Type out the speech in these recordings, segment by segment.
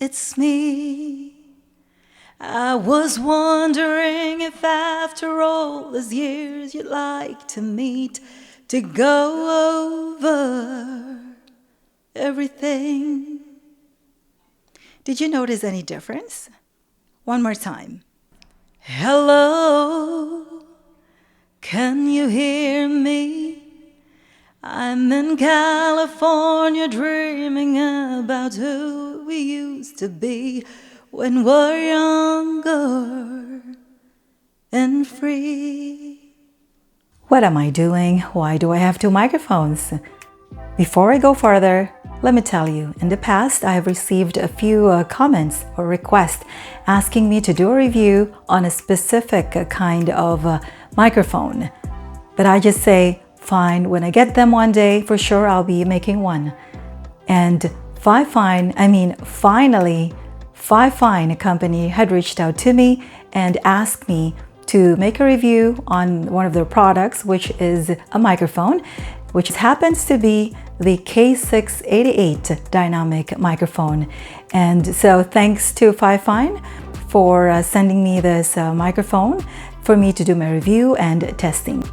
it's me. I was wondering if after all these years you'd like to meet to go over everything. Did you notice any difference? One more time. Hello, can you hear me? I'm in California dreaming about who we used to be when we're younger and free. What am I doing? Why do I have two microphones? Before I go further, let me tell you, in the past I have received a few comments or requests asking me to do a review on a specific kind of microphone. But I just say, fine, when I get them one day, for sure I'll be making one. And finally, Fifine company had reached out to me and asked me to make a review on one of their products, which is a microphone, which happens to be the K688 dynamic microphone. And so thanks to Fifine for sending me this microphone for me to do my review and testing.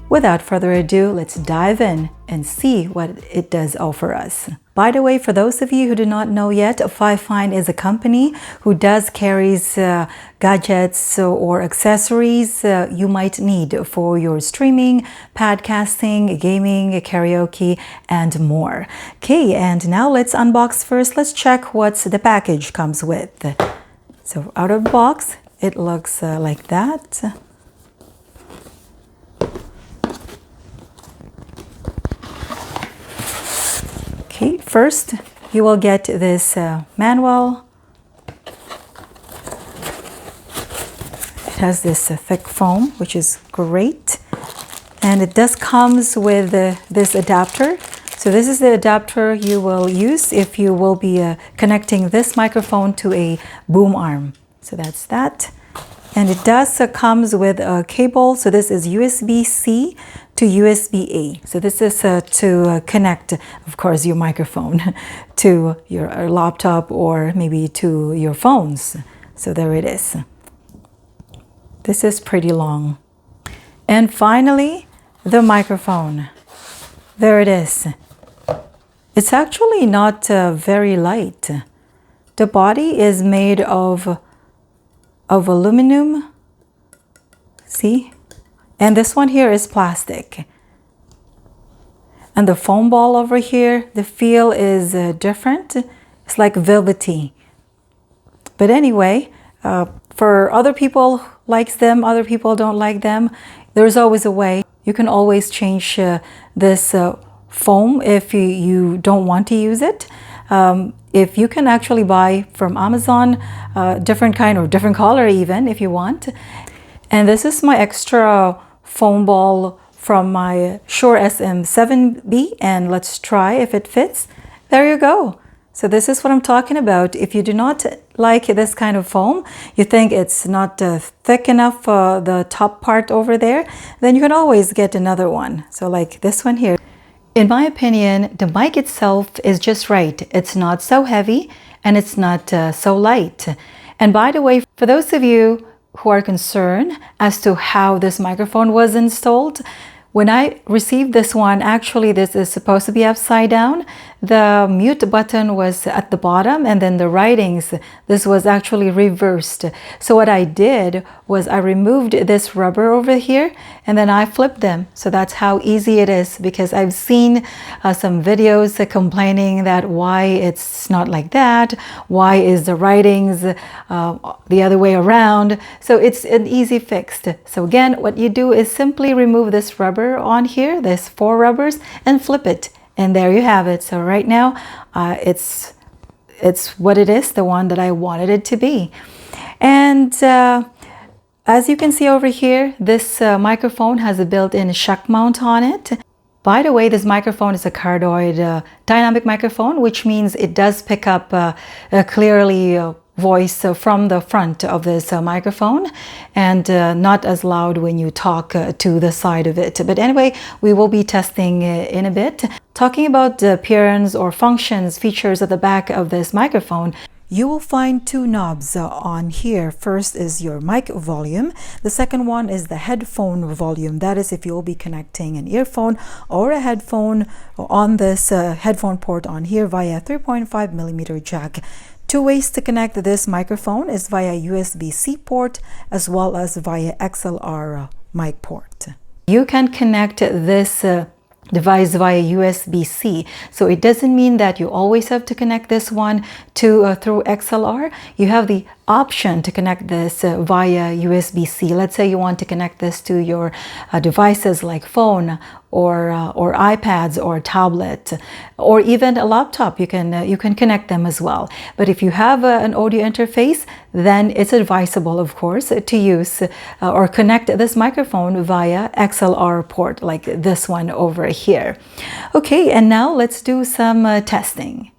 Without further ado, let's dive in and see what it does offer us. By the way, for those of you who do not know yet, Fifine is a company who carries gadgets or accessories you might need for your streaming, podcasting, gaming, karaoke, and more. Okay, and now let's unbox first. Let's check what the package comes with. So out of the box, it looks like that. Okay, first you will get this manual. It has this thick foam, which is great. And it does comes with this adapter. So this is the adapter you will use if you will be connecting this microphone to a boom arm. So that's that. And it does comes with a cable. So this is USB-C to USB-A. So this is to connect, of course, your microphone to your laptop or maybe to your phones. So there it is. This is pretty long. And finally, the microphone. There it is. It's actually not very light. The body is made of aluminum. See? And this one here is plastic. And the foam ball over here, the feel is different. It's like velvety. But anyway, for other people likes them, other people don't like them. There's always a way. You can always change this foam if you don't want to use it. If you can actually buy from Amazon different kind or different color even if you want. And this is my extra foam ball from my Shure SM7B, and let's try if it fits. There you go. So this is what I'm talking about. If you do not like this kind of foam, you think it's not thick enough for the top part over there, then you can always get another one. So like this one here. In my opinion, the mic itself is just right. It's not so heavy and it's not so light. And by the way, for those of you who are concerned as to how this microphone was installed, when I received this one, actually this is supposed to be upside down. The mute button was at the bottom and then the writings, this was actually reversed. So what I did was I removed this rubber over here and then I flipped them. So that's how easy it is, because I've seen some videos complaining that why it's not like that, why is the writings the other way around. So it's an easy fix. So again, what you do is simply remove this rubber on here, there's 4 rubbers, and flip it. And there you have it. So right now it's what it is, the one that I wanted it to be. And as you can see over here, this microphone has a built-in shock mount on it. By the way, this microphone is a cardioid dynamic microphone, which means it does pick up clearly voice from the front of this microphone, and not as loud when you talk to the side of it. But anyway, we will be testing in a bit. Talking about the appearance or functions, features at the back of this microphone, You will find two knobs on here. First is your mic volume. The second one is the headphone volume. That is if you'll be connecting an earphone or a headphone on this headphone port on here via 3.5 millimeter jack. Two ways to connect this microphone is via USB-C port as well as via XLR mic port. You can connect this device via USB-C. So it doesn't mean that you always have to connect this one to through XLR. You have the option to connect this via USB-C. Let's say you want to connect this to your devices like phone or iPads or tablet or even a laptop. You can connect them as well. But if you have an audio interface, then it's advisable, of course, to use or connect this microphone via XLR port like this one over here. Okay, and now let's do some testing.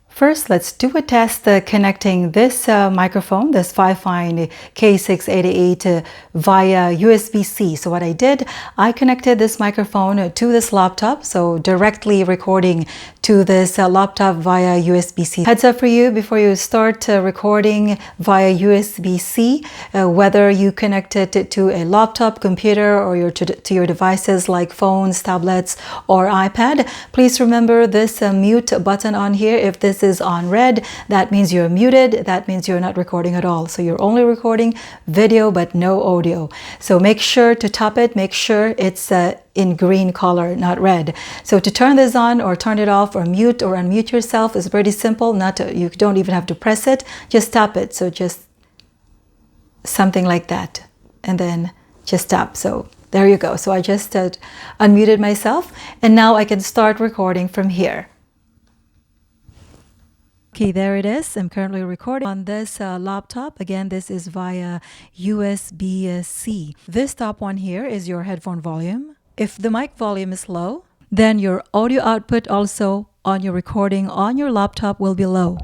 First, let's do a test connecting this microphone, this Fifine K688 via USB-C. So what I did, I connected this microphone to this laptop, so directly recording to this laptop via USB-C. Heads up for you before you start recording via USB-C, whether you connect it to a laptop, computer, or to your devices like phones, tablets, or iPad. Please remember this mute button on here. If this is on red, that means you're muted. That means you're not recording at all. So you're only recording video but no audio. So make sure to tap it. Make sure it's in green color, not red. So to turn this on or turn it off or mute or unmute yourself is pretty simple. You don't even have to press it. Just tap it. So just something like that, and then just tap. So there you go. So I just unmuted myself, and now I can start recording from here. Okay, there it is. I'm currently recording on this laptop. Again, this is via USB-C. This top one here is your headphone volume. If the mic volume is low, then your audio output also on your recording on your laptop will be low.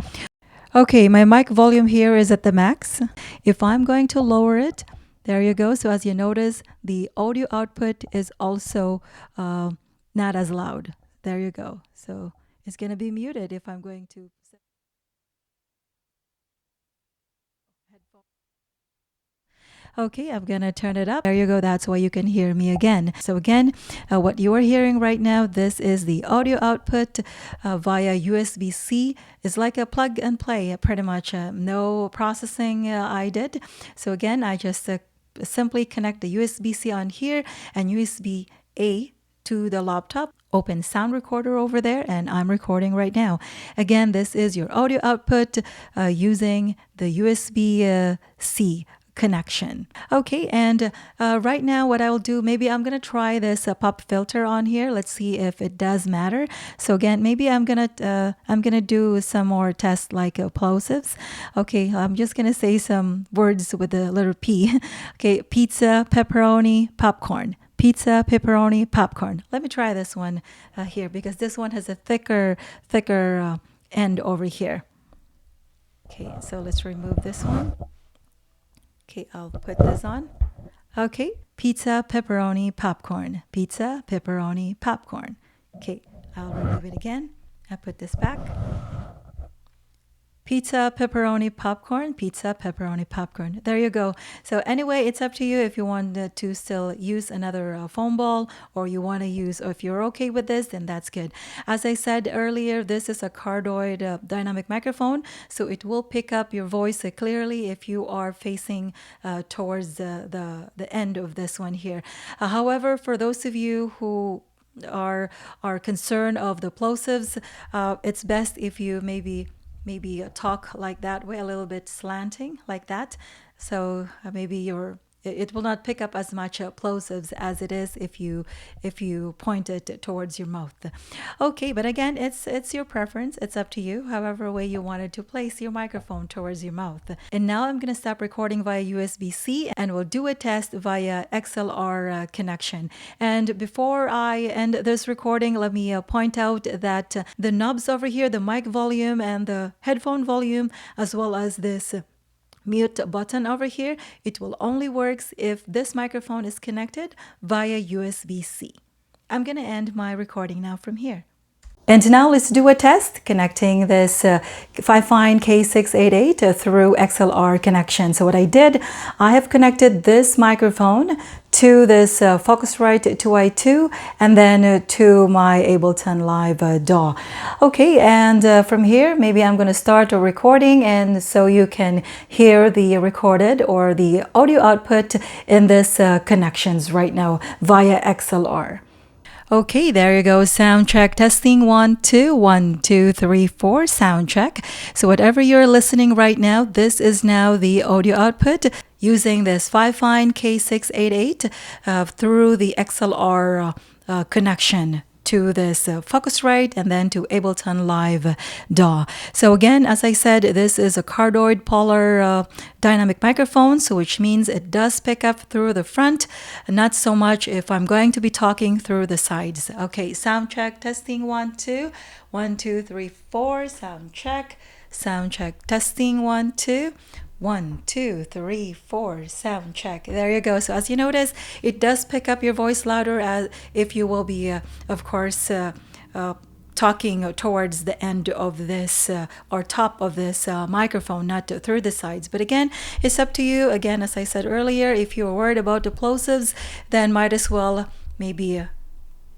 Okay, my mic volume here is at the max. If I'm going to lower it, there you go. So as you notice, the audio output is also not as loud. There you go. So it's going to be muted if I'm going to. Okay, I'm gonna turn it up. There you go. That's why you can hear me again. So again, what you are hearing right now, this is the audio output via USB-C. It's like a plug and play, pretty much. No processing I did. So again, I just simply connect the USB-C on here and USB-A to the laptop. Open sound recorder over there, and I'm recording right now. Again, this is your audio output using the USB-C connection. Okay, and right now what I'll do, maybe I'm gonna try this pop filter on here. Let's see if it does matter. So again, maybe I'm gonna do some more tests like plosives. Okay, I'm just gonna say some words with the letter P. Okay, pizza, pepperoni, popcorn. Pizza, pepperoni, popcorn. Let me try this one here, because this one has a thicker end over here. Okay, so let's remove this one. Okay, I'll put this on. Okay, pizza, pepperoni, popcorn. Pizza, pepperoni, popcorn. Okay, I'll remove it again. I put this back. Pizza, pepperoni, popcorn, pizza, pepperoni, popcorn. There you go. So anyway, it's up to you if you want to still use another foam ball, or you want to use, or if you're okay with this, then that's good. As I said earlier, this is a cardioid dynamic microphone, so it will pick up your voice clearly if you are facing towards the end of this one here. However, for those of you who are concerned of the plosives, it's best if you maybe talk like that way, a little bit slanting like that. So maybe it will not pick up as much plosives as it is if you point it towards your mouth. Okay, but again, it's your preference. It's up to you, however way you wanted to place your microphone towards your mouth. And now I'm going to stop recording via USB-C, and we'll do a test via XLR connection. And before I end this recording, let me point out that the knobs over here, the mic volume and the headphone volume, as well as this mute button over here, it will only works if this microphone is connected via USB-C. I'm going to end my recording now from here. And now let's do a test connecting this Fifine K688 through XLR connection. So what I did, I have connected this microphone to this Focusrite 2i2 and then to my Ableton Live DAW. Okay, and from here, maybe I'm going to start a recording, and so you can hear the recorded or the audio output in this connections right now via XLR. Okay, there you go. Sound check, testing 1, 2, 1, 2, 3, 4, sound check. So whatever you're listening right now, this is now the audio output using this Fifine K688 through the XLR connection to this Focusrite and then to Ableton Live DAW. So again, as I said, this is a cardioid polar dynamic microphone, so which means it does pick up through the front, not so much if I'm going to be talking through the sides. Okay, sound check, testing 1, 2, 1, 2, 3, 4, sound check, testing 1, 2. 1, 2, 3, 4, sound check. There you go. So as you notice, it does pick up your voice louder as if you will be, of course, talking towards the end of this or top of this microphone, not through the sides. But again, it's up to you. Again, as I said earlier, if you're worried about the plosives, then might as well maybe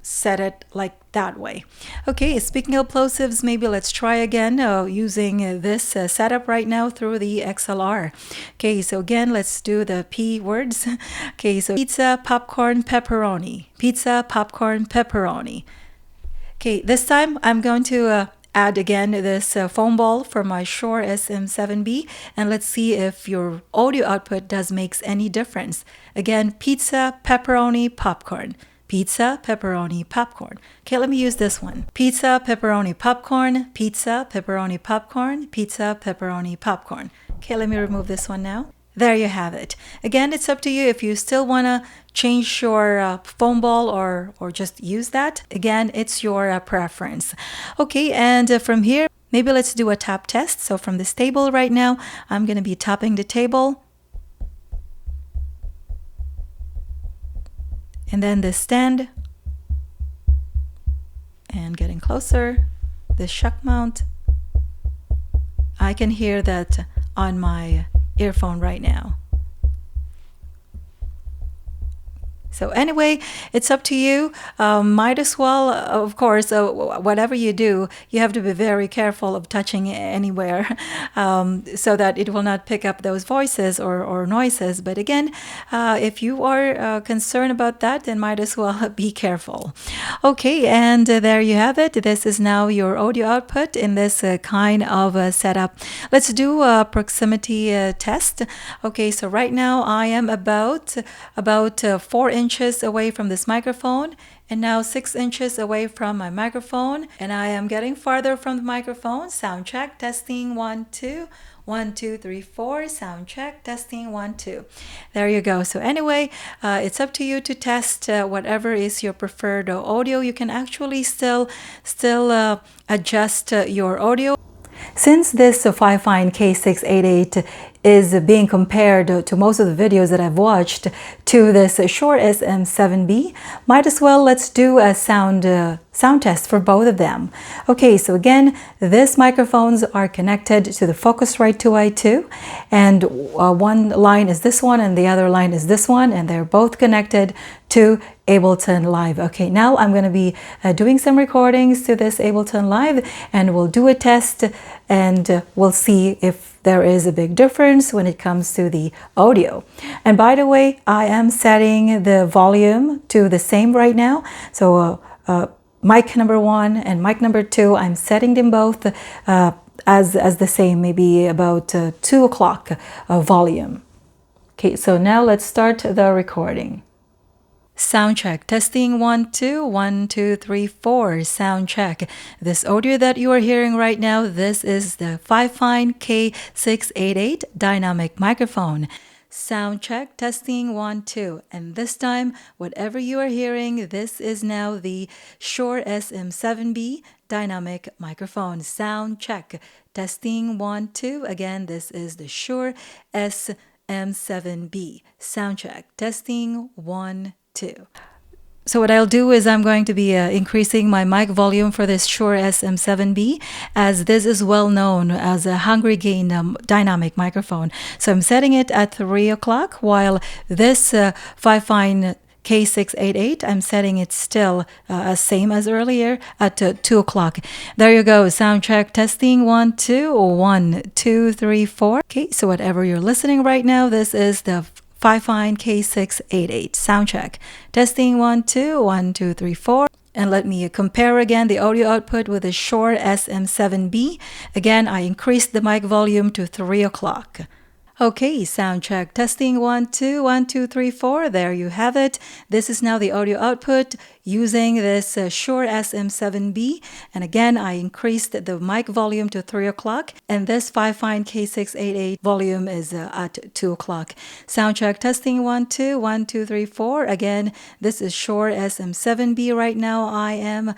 set it like that way. Okay, speaking of plosives, maybe let's try again using this setup right now through the XLR. Okay, so again, let's do the P words. Okay, so pizza, popcorn, pepperoni. Pizza, popcorn, pepperoni. Okay, this time I'm going to add again this foam ball for my Shure SM7B, and let's see if your audio output does makes any difference. Again, pizza, pepperoni, popcorn. Pizza, pepperoni, popcorn. Okay, let me use this one. Pizza, pepperoni, popcorn. Pizza, pepperoni, popcorn. Pizza, pepperoni, popcorn. Okay, let me remove this one now. There you have it. Again, it's up to you if you still want to change your foam ball or just use that. Again, it's your preference. Okay, and from here, maybe let's do a tap test. So from this table right now, I'm going to be tapping the table. And then this stand, and getting closer, this shock mount. I can hear that on my earphone right now. So anyway, it's up to you. Might as well, of course, whatever you do, you have to be very careful of touching anywhere so that it will not pick up those voices or noises. But again, if you are concerned about that, then might as well be careful. Okay, and there you have it. This is now your audio output in this kind of setup. Let's do a proximity test. Okay, so right now I am about 4 inches away from this microphone, and now 6 inches away from my microphone, and I am getting farther from the microphone. Sound check, testing 1, 2, 1, 2, 3, 4, sound check, testing 1, 2. There you go. So anyway, it's up to you to test whatever is your preferred audio. You can actually still adjust your audio. Since this Fifine K688 is being compared to most of the videos that I've watched to this Shure SM7B, might as well let's do a sound test for both of them. Okay, so again, these microphones are connected to the Focusrite 2i2, and one line is this one and the other line is this one, and they're both connected to Ableton Live. Okay, now I'm going to be doing some recordings to this Ableton Live, and we'll do a test and we'll see if there is a big difference when it comes to the audio. And by the way, I am setting the volume to the same right now. So mic number 1 and mic number 2, I'm setting them both as the same, maybe about 2 o'clock volume. Okay, so now let's start the recording. Sound check, testing 1, 2, 1, 2, 3, 4, sound check. This audio that you are hearing right now, this is the Fifine K688 dynamic microphone. Sound check, testing 1, 2. And this time, whatever you are hearing, this is now the Shure SM7B dynamic microphone. Sound check, testing 1, 2. Again, this is the Shure SM7B. Sound check, testing 1, 2. So what I'll do is I'm going to be increasing my mic volume for this Shure SM7B, as this is well known as a hungry gain dynamic microphone. So I'm setting it at 3 o'clock, while this Fifine K688, I'm setting it still same as earlier at 2 o'clock. There you go. Sound check, testing, 1, 2, 1, 2, 3, 4. Okay, so whatever you're listening right now, this is the Fifine K688 sound check. Testing, 1, 2, 1, 2, 3, 4. And let me compare again the audio output with the Shure SM7B. Again, I increased the mic volume to 3 o'clock. Okay, sound check. Testing, 1, 2, 1, 2, 3, 4. There you have it. This is now the audio output using this Shure SM7B. And again, I increased the mic volume to 3 o'clock. And this Fifine K688 volume is at 2 o'clock. Sound check. Testing, 1, 2, 1, 2, 3, 4. Again, this is Shure SM7B right now I am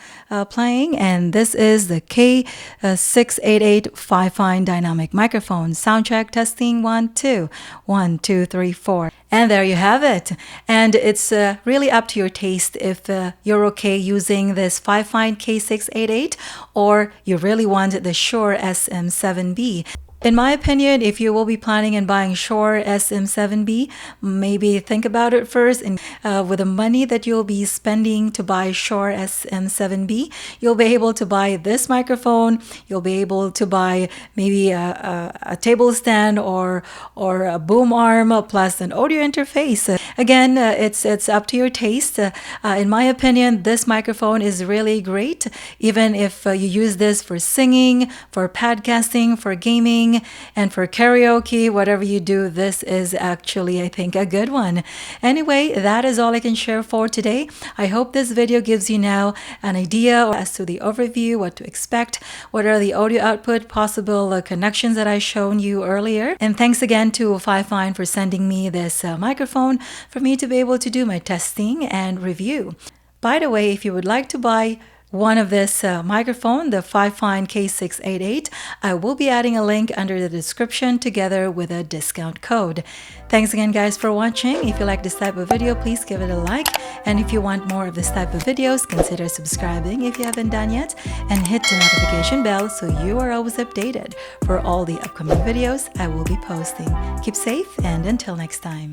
playing. And this is the K688 Fifine dynamic microphone. Sound check. Testing, 1, 2, 1, 2, 3, 4. And there you have it. And it's really up to your taste if you're okay using this Fifine K688 or you really want the Shure SM7B. In my opinion, if you will be planning on buying Shure SM7B, maybe think about it first. And with the money that you'll be spending to buy Shure SM7B, you'll be able to buy this microphone. You'll be able to buy maybe a table stand or a boom arm plus an audio interface. Again, it's up to your taste. In my opinion, this microphone is really great, even if you use this for singing, for podcasting, for gaming, and for karaoke, whatever you do, this is actually, I think, a good one. Anyway, that is all I can share for today. I hope this video gives you now an idea as to the overview, what to expect, what are the audio output possible connections that I shown you earlier. And thanks again to Fifine for sending me this microphone for me to be able to do my testing and review. By the way, if you would like to buy one of this microphone, the Fifine K688, I will be adding a link under the description together with a discount code. Thanks again, guys, for watching. If you like this type of video, please give it a like. And if you want more of this type of videos, consider subscribing if you haven't done yet, and hit the notification bell so you are always updated for all the upcoming videos I will be posting. Keep safe, and until next time.